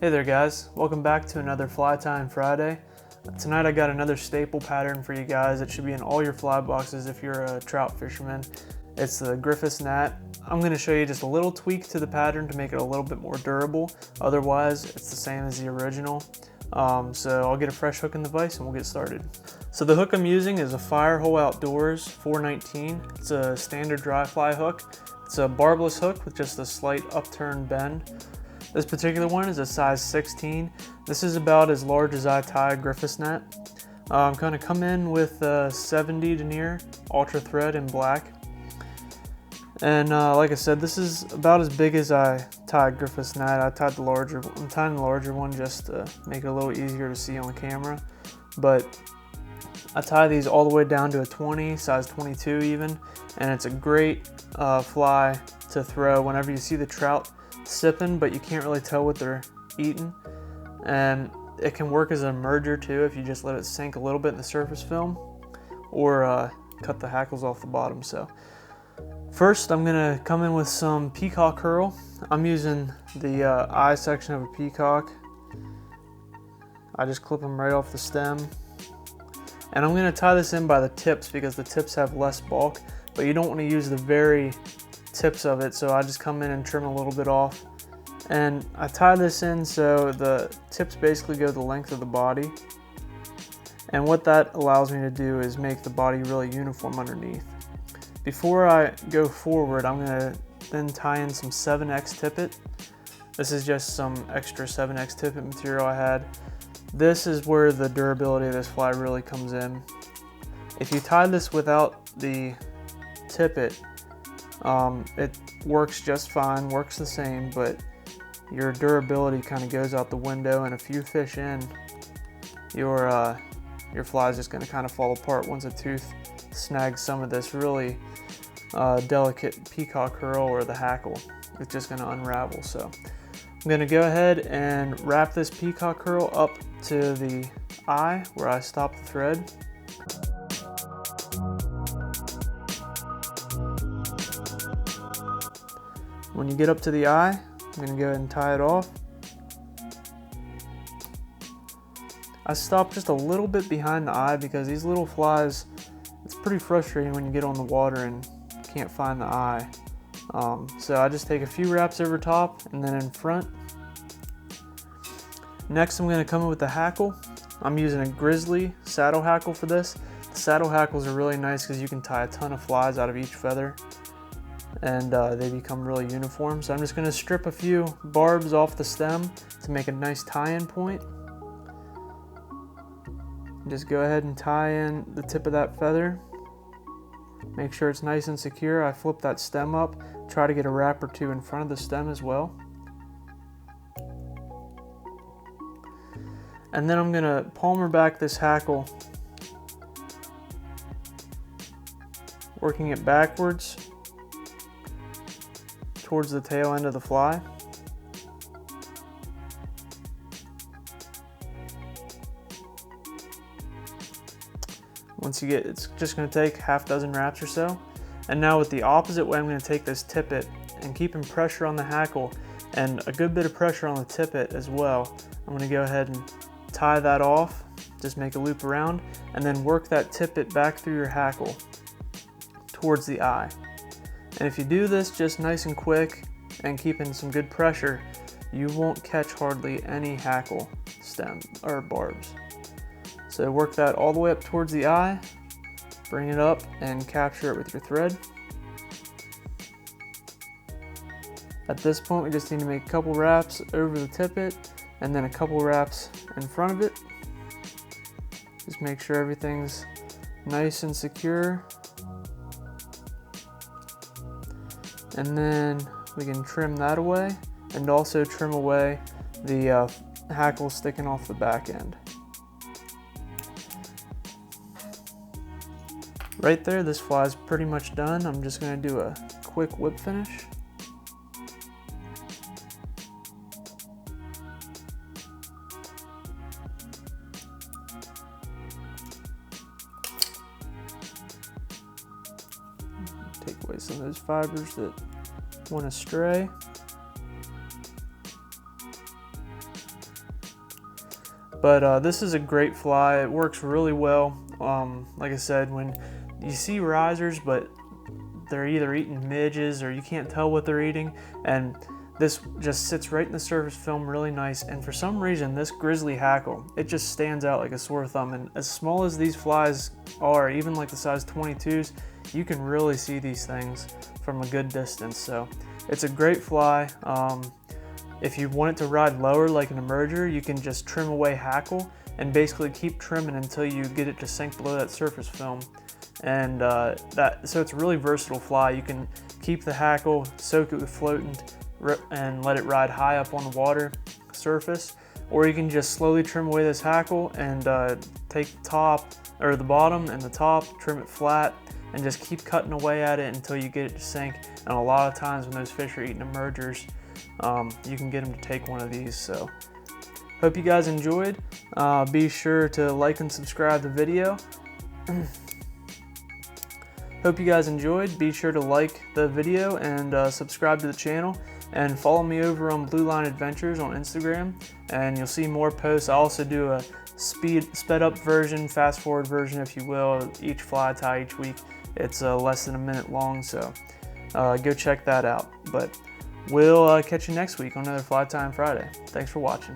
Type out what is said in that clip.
Hey there guys, welcome back to another Fly Time Friday. Tonight I got another staple pattern for you guys. It should be in all your fly boxes if you're a trout fisherman. It's the Griffith Gnat. I'm going to show you just a little tweak to the pattern to make it a little bit more durable. Otherwise, it's the same as the original. So I'll get a fresh hook in the vise and we'll get started. So the hook I'm using is a Firehole Outdoors 419. It's a standard dry fly hook. It's a barbless hook with just a slight upturned bend. This particular one is a size 16. This is about as large as I tie a Griffith Gnat. I'm going to come in with 70 denier ultra thread in black. And like I said, this is about as big as I tied Griffith Gnat. I'm tying the larger one just to make it a little easier to see on the camera. But I tie these all the way down to a 20, size 22 even. And it's a great fly to throw whenever you see the trout sipping, but you can't really tell what they're eating. And it can work as a merger too if you just let it sink a little bit in the surface film, or cut the hackles off the bottom. So first I'm gonna come in with some peacock herl. I'm using the eye section of a peacock. I just clip them right off the stem. And I'm gonna tie this in by the tips because the tips have less bulk, but you don't want to use the very tips of it, so I just come in and trim a little bit off. And I tie this in so the tips basically go the length of the body. And what that allows me to do is make the body really uniform underneath. Before I go forward, I'm going to then tie in some 7X tippet. This is just some extra 7X tippet material I had. This is where the durability of this fly really comes in. If you tie this without the tippet, it works just fine, works the same, but your durability kind of goes out the window, and a few fish in, your fly is just going to kind of fall apart once a tooth snags some of this really delicate peacock herl or the hackle. It's just going to unravel. So I'm going to go ahead and wrap this peacock herl up to the eye where I stop the thread. When you get up to the eye, I'm going to go ahead and tie it off. I stop just a little bit behind the eye because these little flies, it's pretty frustrating when you get on the water and can't find the eye. So I just take a few wraps over top and then in front. Next I'm going to come in with the hackle. I'm using a grizzly saddle hackle for this. The saddle hackles are really nice because you can tie a ton of flies out of each feather, and they become really uniform. So I'm just going to strip a few barbs off the stem to make a nice tie-in point. Just go ahead and tie in the tip of that feather. Make sure it's nice and secure. I flip that stem up, try to get a wrap or two in front of the stem as well. And then I'm going to palmer back this hackle, working it backwards towards the tail end of the fly. Once you get, it's just going to take half dozen wraps or so. And now with the opposite way, I'm going to take this tippet and keeping pressure on the hackle and a good bit of pressure on the tippet as well. I'm going to go ahead and tie that off, just make a loop around, and then work that tippet back through your hackle towards the eye. And if you do this just nice and quick and keeping some good pressure, you won't catch hardly any hackle stem or barbs. So work that all the way up towards the eye, bring it up and capture it with your thread. At this point we just need to make a couple wraps over the tippet and then a couple wraps in front of it. Just make sure everything's nice and secure. And then we can trim that away and also trim away the hackle sticking off the back end. Right there, this fly is pretty much done. I'm just going to do a quick whip finish. Take away some of those fibers that went astray. But this is a great fly. It works really well. Like I said, when you see risers, but they're either eating midges or you can't tell what they're eating, and this just sits right in the surface film really nice. And for some reason, this grizzly hackle, it just stands out like a sore thumb. And as small as these flies are, even like the size 22s, you can really see these things from a good distance. So it's a great fly. If you want it to ride lower like an emerger, you can just trim away hackle and basically keep trimming until you get it to sink below that surface film. And so it's a really versatile fly. You can keep the hackle, soak it with floatant, and let it ride high up on the water surface, or you can just slowly trim away this hackle and take the top or the bottom and the top, trim it flat, and just keep cutting away at it until you get it to sink. And a lot of times when those fish are eating emergers, you can get them to take one of these. So hope you guys enjoyed. Be sure to like and subscribe the video. Hope you guys enjoyed. Be sure to like the video and subscribe to the channel, and follow me over on Blue Line Adventures on Instagram, and you'll see more posts. I also do a sped up version, fast forward version if you will, each fly tie each week. It's less than a minute long, so go check that out. But we'll catch you next week on another Fly Time Friday. Thanks for watching.